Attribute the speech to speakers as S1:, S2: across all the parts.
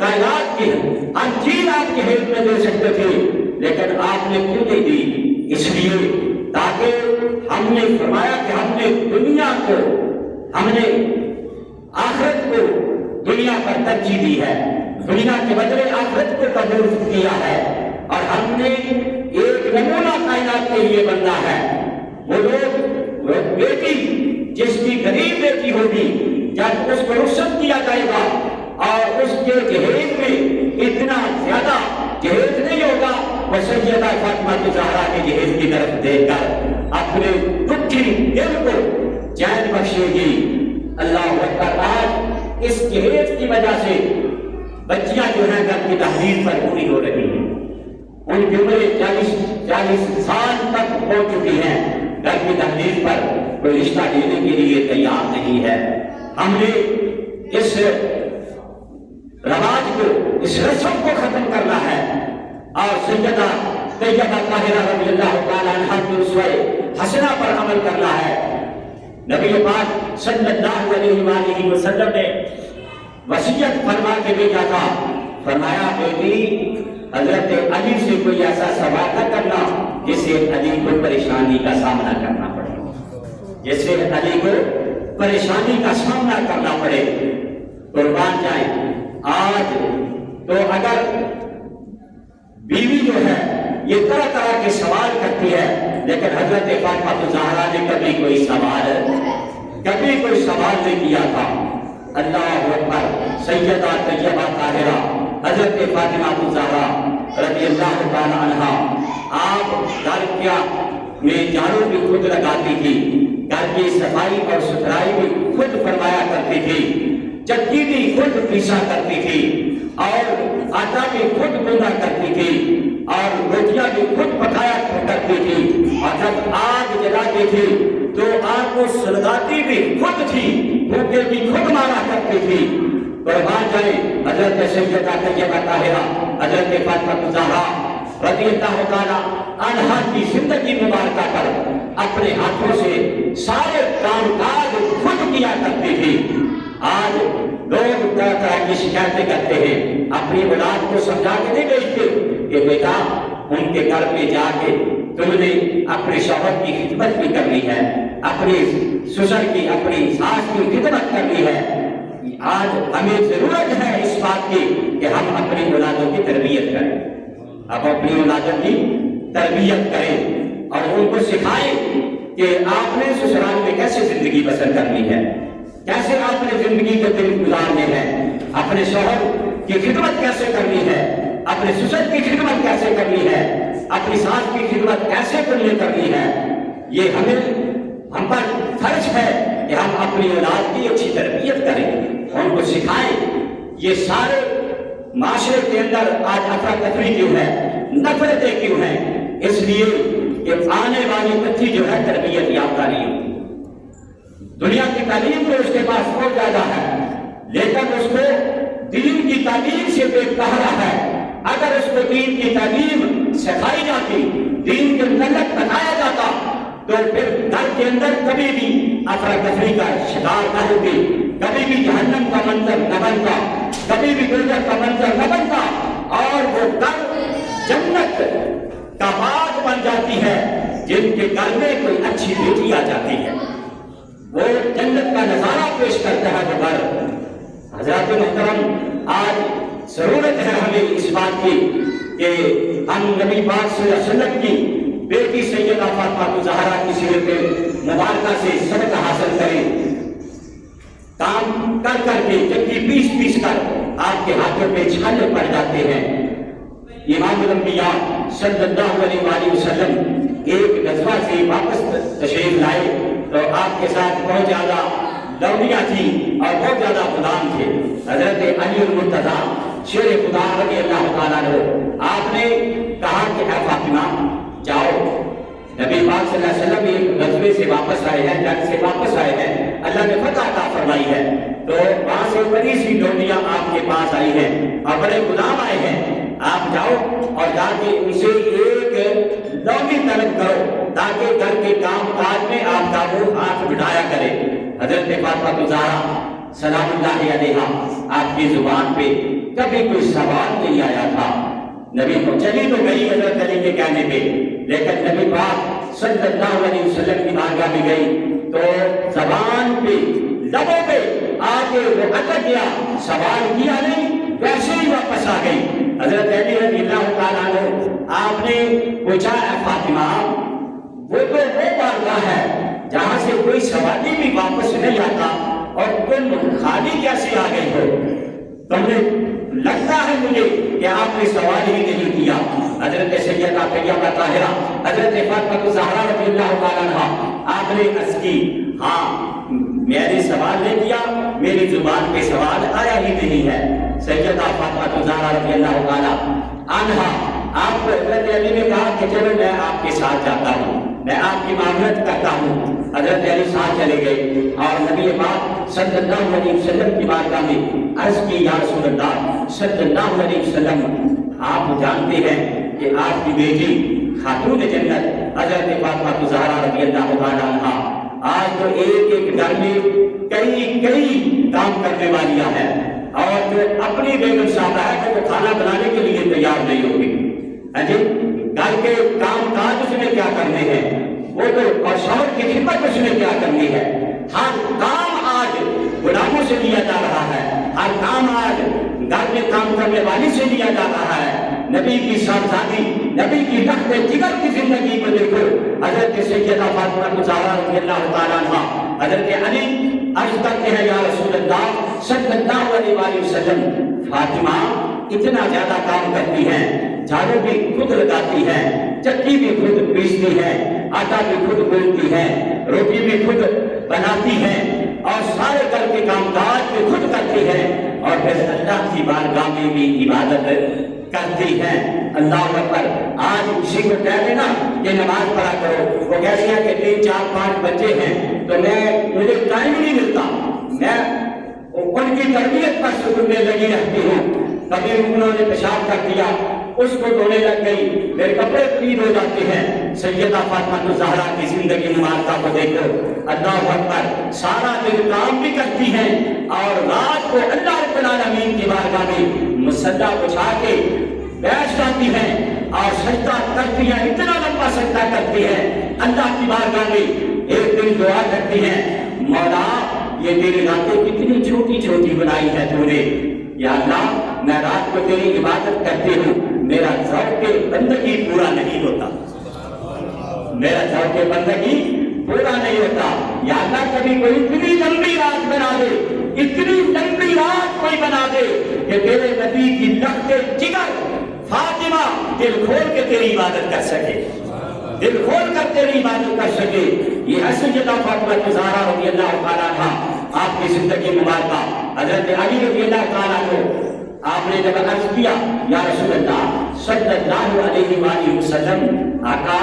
S1: کائنات کی ہر چیز آپ کے ہیلپ میں دے سکتے تھے، لیکن آپ نے کیوں نہیں دی؟ اس لیے تاکہ ہم نے فرمایا کہ ہم نے دنیا کو، ہم نے آخرت کو دنیا پر ترجیح دی ہے، دنیا کے بدلے آخرت کو قبول کیا ہے، اور ہم نے ایک نمونہ کائنات کے لیے بننا ہے۔ وہ لوگ، بیٹی جس کی غریب بیٹی ہوگی، جب اس کو رخصت کیا جائے گا اور اس کے جہیز میں اتنا زیادہ جہیز نہیں ہوگا، وہ سیدہ فاطمہ زہرا کے جہیز کی طرف دیکھ کر اپنے دکھی دل کو چین بخشے گی۔ اللہ اکبر! آج اس جہیز کی وجہ سے بچیاں جو ہیں گھر کی تحریر پر پوری ہو رہی ہیں، ان کی عمریں 40 سال تک ہو چکی ہیں، گھر کی تحریر پر کوئی رشتہ دینے کے لیے تیار نہیں ہے۔ ہم نے اس رواج کو، اس رسم کو ختم کرنا ہے، اور سیدہ طیبہ طاہرہ رضی اللہ تعالیٰ عنہا کی اسوہ حسنہ پر عمل کرنا ہے۔ نبی پاک صلی اللہ علیہ وآلہ وسلم نے وصیت فرما کے بھیجا تھا، فرمایا بیٹی حضرت علی سے کوئی ایسا سوال نہ کرنا جس سے علی کو پریشانی کا سامنا کرنا پڑے، جس سے علی کو پریشانی کا سامنا کرنا پڑے۔ قربان جائیں، آج تو اگر بیوی جو ہے یہ طرح طرح کے سوال کرتی ہے، لیکن حضرت فاطمہ زہرا نے کبھی کوئی سوال نہیں کیا تھا۔ اللہ اکبر! سیدہ طیبہ طاہرہ حضرت فاطمہ زہرا رضی اللہ تعالی عنہا، آپ گھر کیا میں جھاڑو بھی خود لگاتی تھی، گھر کی صفائی اور ستھرائی بھی خود فرمایا کرتی تھی، چکی بھی خود پیسا کرتی تھی، اور آٹا بھی خود گوندھا کرتی تھی، اور روٹیاں بھی خود پکایا کرتی تھی، اور جب آگ جلاتی تھی تو آگ کو سلگاتی بھی خود تھی، بھوکے بھی خود مارا کرتی تھی۔ قربان جائے حضرت سیدہ طیبہ طاہرہ حضرت فاطمہ زہرا رضی اللہ تعالیٰ عنہا کی زندگی مبارکہ پر اپنے ہاتھوں سے سارے کام کاج خود کیا کرتی تھی۔ آج لوگ طرح طرح کی شکایتیں کرتے ہیں، اپنی اولاد کو سمجھا کے نہیں بھیجتے کہ بیٹا ان کے گھر میں جا کے تم نے اپنے شوہر کی خدمت بھی کرنی ہے، اپنی سسر کی، اپنی ساس کی خدمت کرنی ہے۔ آج ہمیں ضرورت ہے اس بات کی کہ ہم اپنی اولادوں کی تربیت کریں، اب اپنی اولادوں کی تربیت کریں اور ان کو سکھائیں کہ آپ نے سسرال میں کیسے زندگی بسر کرنی ہے، کیسے آپ نے زندگی کے دن گزارنے ہیں، اپنے شوہر کی خدمت کیسے کرنی ہے، اپنے سسر کی خدمت کیسے کرنی ہے، اپنی ساس کی خدمت کیسے کرنی ہے۔ یہ ہم پر فرض ہے کہ ہم اپنی اولاد کی اچھی تربیت کریں، ان کو سکھائیں۔ یہ سارے معاشرے کے اندر آج افراتفری کیوں ہے، نفرتیں کیوں ہیں؟ اس لیے کہ آنے والی بچی جو ہے تربیت یافتہ نہیں ہوتی۔ دنیا کی تعلیم تو اس کے پاس بہت زیادہ ہے، لیکن اس کو دین کی تعلیم سے بے پہرا ہے۔ اگر اس کو دین کی تعلیم سکھائی جاتی، دین کے متعلق بتایا جاتا، تو پھر گھر کے اندر کبھی بھی افراتفری کا شکار نہ ہوتی، کبھی بھی جہنم کا منظر نہ بنتا، کبھی بھی دوزخ کا منظر نہ بنتا، اور وہ گھر جنت کا باغ بن جاتی ہے۔ جن کے گھر میں کوئی اچھی بیٹی آ جاتی ہے وہ جنت کا نظارہ پیش کرتا ہے وہ گھر۔ حضرات محترم، آج ضرورت ہے ہمیں اس بات کی کہ ہم نبی پاک صلی اللہ علیہ وسلم کی بیٹی سیدہ فاطمہ زہرا کی سیرت مبارکہ سے سبق حاصل کریں۔ کام کر کر کے چکی پیس کر آپ کے ہاتھوں پہ چھالے پڑ جاتے ہیں۔ امام الانبیاء صلی اللہ علیہ وآلہ وسلم ایک غزوہ سے واپس تشریف لائے تو آپ کے ساتھ بہت زیادہ لوڈیاں تھیں اور بہت زیادہ غلام تھے۔ حضرت علی المرتضیٰ شیر خدا رضی اللہ تعالیٰ عنہ، آپ نے کہا کہ اے فاطمہ جاؤ، نبی پاک صلی اللہ علیہ وسلم ایک غزوے سے واپس آئے ہیں، جنگ سے واپس آئے ہیں، اللہ نے فتح عطا فرمائی ہے، تو وہاں سے بڑی سی لوڈیاں آپ کے پاس آئی ہیں اور بڑے غلام آئے ہیں، آپ جاؤ اور جا کے ان سے ایک لوڈی طلب کرو تاکہ گھر کے کام کاج میں آپ کا وہ ہاتھ بٹھایا کرے۔ حضرت فاطمہ زہرا سلام اللہ علیہا آپ کی زبان پہ کبھی کوئی سوال نہیں آیا تھا۔ نبی کو چلی تو گئی حضرت علی کے کہنے پہ، لیکن نبی پاک صلی اللہ علیہ وسلم کی بارگاہ میں گئی تو زبان پہ لبوں پہ آ کے وہ اٹک گیا، سوال کیا نہیں، ویسے ہی واپس آ گئی۔ حضرت علی رضی اللہ تعالیٰ عنہ آپ نے پوچھا، اے فاطمہ وہ تو وہ بارگاہ ہے جہاں سے کوئی سوالی بھی واپس نہیں آتا اور تم خالی کیسے آ گئی ہو؟ تمہیں لگتا ہے مجھے کہ آپ نے سوال ہی نہیں کیا۔ حضرت سیدہ طیبہ طاہرہ حضرت فاطمہ الزہرا رضی اللہ تعالیٰ عنہا آپ نے عرض کی، ہاں میں نے سوال نہیں کیا، میری زبان پہ سوال آیا ہی نہیں ہے۔ سیدہ فاطمہ الزہرا رضی اللہ تعالیٰ عنہا آپ کو حضرت علی نے کہا کہ چلو میں آپ کے ساتھ جاتا ہوں، میں آپ کی معاملت کرتا ہوں۔ حضرت علی ساتھ چلے گئے اور نبی پاک صلی اللہ علیہ وسلم کی بارگاہ میں عرض کی، یا رسول اللہ صلی اللہ علیہ وسلم آپ جانتے ہیں کہ آپ کی بیٹی خاتون جنت حضرت فاطمہ الزہرا رضی اللہ تعالیٰ عنہا آج تو ایک ایک گھر میں کئی کام کرنے والیاں ہیں، اور جو اپنی بیگم صاحبہ ہے کہ وہ کھانا بنانے کے لیے تیار نہیں ہوگی۔ گھر کے کام کاج اس نے کیا کرنے ہیں، وہ تو اور شوہر کی خدمت اس نے کیا کرنی ہے۔ ہر کام آج غلاموں سے لیا جا رہا ہے، ہر کام آج گھر میں کام کرنے والی سے لیا جا رہا ہے۔ نبی کی صاحبزادی، نبی کی لخت جگر کی زندگی کو دیکھو، حضرت سیدہ فاطمہ الزہرا رضی اللہ تعالیٰ عنہا حضرت علی عرض کرتے ہیں، یا رسول اللہ صلی اللہ علیہ وسلم فاطمہ اتنا زیادہ کام کرتی ہیں، جھاڑو بھی خود لگاتی ہے، چکی بھی خود پیستی ہے، آٹا بھی خود گوندتی ہے، روٹی بھی خود بناتی ہے، اور سارے گھر کے کام کاج بھی خود کرتی ہے، اور پھر اللہ کی بارگاہ میں بھی عبادت کرتی ہے۔ اللہ اکبر۔ آج کسی کو کہہ دینا کہ نماز پڑھا کرو، وہ کہتے ہیں کہ 3 4 5 بچے ہیں تو مجھے ٹائم نہیں ملتا، میں ان کی تربیت پر سکنے لگی رہتی ہوں، کبھی انہوں نے پیشاب کر دیا اس کو دھونے لگ گئی، میرے کپڑے پلید ہو جاتے ہیں۔ سیدہ فاطمہ الزہرا کی زندگی مبارکہ کو دیکھو، اللہ اکبر، سارا دن کام بھی کرتی ہیں اور رات کو اللہ رب العالمین کی بارگاہ میں مصلی بچھا کے بیٹھ جاتی ہیں اور سجدہ کرتی ہیں، اتنا لمبا سجدہ کرتی ہیں اللہ کی بارگاہ میں۔ ایک دن دعا کرتی ہیں، مولا یہ تیری راتیں کتنی چھوٹی چھوٹی بنائی ہے تو نے، یا اللہ میں رات کو تیری عبادت کرتی ہوں، میرا ذوق بندگی پورا نہیں ہوتا، میرا ذوق بندگی پورا نہیں ہوتا۔ یا اللہ کبھی کوئی اتنی لمبی رات بنا دے، اتنی لمبی رات کوئی بنا دے کہ تیرے نبی کی لخت جگر فاطمہ دل کھول کے تیری عبادت کر سکے، دل کھول کر تیری عبادت کر سکے۔ یہ ہے سیدہ فاطمہ الزہرا رضی اللہ تعالیٰ عنہا، آپ کی زندگی مبارکہ۔ حضرت علی رضی اللہ تعالیٰ عنہ آپ نے جب عرض کیا، یا رسول اللہ صلی اللہ علیہ وآلہ وسلم، آقا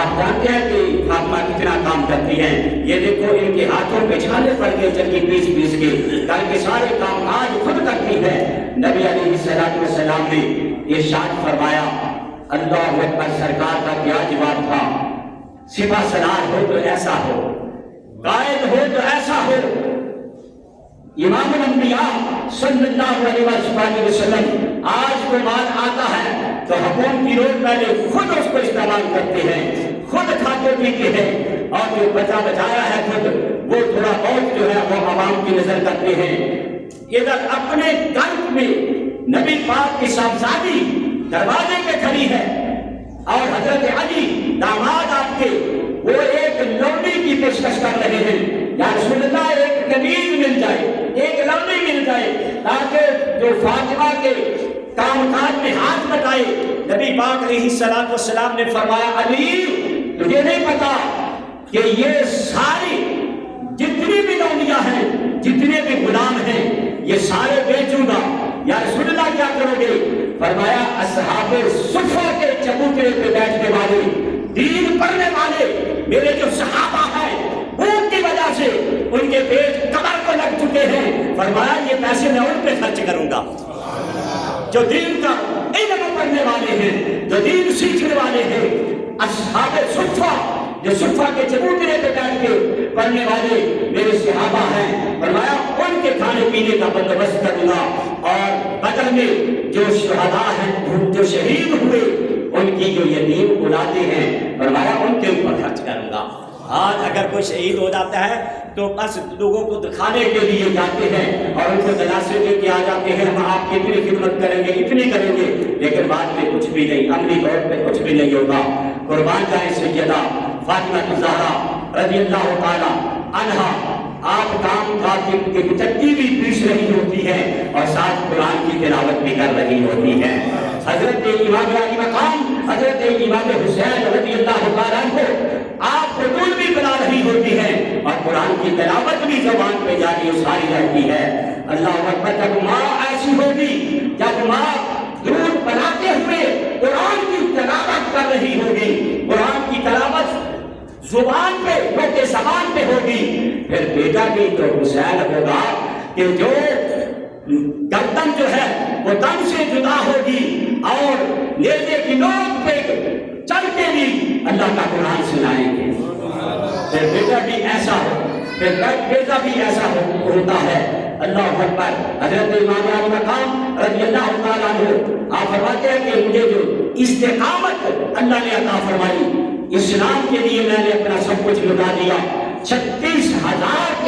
S1: آپ جانتے ہیں کہ فاطمہ کتنا کام کرتی ہیں، یہ دیکھو ان کے ہاتھوں پہ چھالے پڑ کے چکی پیس پیس کے گھر کے سارے کام آج خود کرتی ہے۔ نبی علیہ السلام نے ارشاد فرمایا، اللہ اکبر، سرکار کا کیا جواب تھا، سپہ سالار ہو تو ایسا ہو، قائد ہو تو ایسا ہو۔ امام الانبیاء صلی اللہ علیہ وسلم آج کو مال آتا ہے تو حکومت کی روز پہلے خود اس کو استعمال کرتے ہیں، خود کھاتے پیتے ہیں، اور جو بچایا ہے خود وہ تھوڑا بہت جو ہے وہ عوام کی نظر کرتے ہیں۔ ادھر اپنے گھر میں نبی پاک کی صاحبزادی دروازے پہ کھڑی ہے اور حضرت علی داماد آپ کے وہ ایک لوڑی کی پیشکش کر رہے ہیں، یا رسول اللہ ایک قمیض مل جائے، ایک لوڑی مل جائے تاکہ جو فاطمہ کے کام کاج میں ہاتھ بٹائے۔ نبی پاک علیہ السلام نے فرمایا، علی تجھے نہیں پتا کہ یہ ساری جتنی بھی لوڑیاں ہیں، جتنے بھی غلام ہیں، یہ سارے بیچوں گا۔ یا رسول اللہ کیا کرو گے؟ فرمایا اصحاب صفہ کے چبوترے پہ بیٹھنے والے، دین پڑھنے والے میرے جو صحابہ ہیں، بھوک کی وجہ سے ان کے پیٹ قبر کو لگ چکے ہیں، فرمایا یہ پیسے میں ان پہ خرچ کروں گا۔ جو دین کا علم پڑھنے والے ہیں، جو دین سیکھنے والے ہیں، اصحاب صفہ، جو صفہ کے چبوترے پہ بیٹھ کے پڑھنے والے میرے صحابہ ہیں، فرمایا ان کے کھانے پینے کا بندوبست کروں گا اور بدر میں جو شہداء ہیں، جو شہید ہوئے، ان کی جو یتیم اولادیں ہیں، فرمایا ان کے اوپر خرچ کروں گا۔ آج اگر کوئی شہید ہو جاتا ہے تو بس لوگوں کو دکھانے کے لیے جاتے ہیں اور ان کو دلاسے دے کے آ جاتے ہیں، ہم آپ کی اتنی خدمت کریں گے، اتنی کریں گے، لیکن بعد میں کچھ بھی نہیں، عملی طور پہ کچھ بھی نہیں ہوگا۔ قربان جائیں سیدہ فاطمہ الزہرا رضی اللہ تعالی عنہا، آپ کام کے چکی بھی پیس رہی ہوتی ہے اور ساتھ قرآن کی تلاوت بھی کر رہی ہوتی ہے۔ حضرت امام علی مقام حضرت امام حسین رضی اللہ تعالیٰ عنہ آپ رسول بھی بنا رہی ہوتی ہے اور قرآن کی تلاوت بھی زبان پہ جاری و ساری رہتی ہے۔ اللہ اکبر، جب ماں ایسی ہوگی، جب ماں درود بناتے ہوئے قرآن کی تلاوت کر رہی ہوگی، قرآن کی تلاوت زبان پہ روکے زبان پہ ہوگی، پھر بیٹا بھی تو حسین ہوگا کہ جو گردن جو ہے وہ دم سے جدا ہوگی اور نیزے کی نوک پہ چل کے بھی اللہ کا قرآن سنائیں گے۔ پھر بیٹا بھی ایسا ہو، پھر بیٹا بھی ایسا ہوتا ہے۔ اللہ اکبر، حضرت امام علی مقام رضی اللہ تعالیٰ عنہ آپ فرماتے ہیں کہ مجھے جو استقامت اللہ نے عطا فرمائی، اسلام کے لیے میں نے اپنا سب کچھ لٹا دیا، 36,000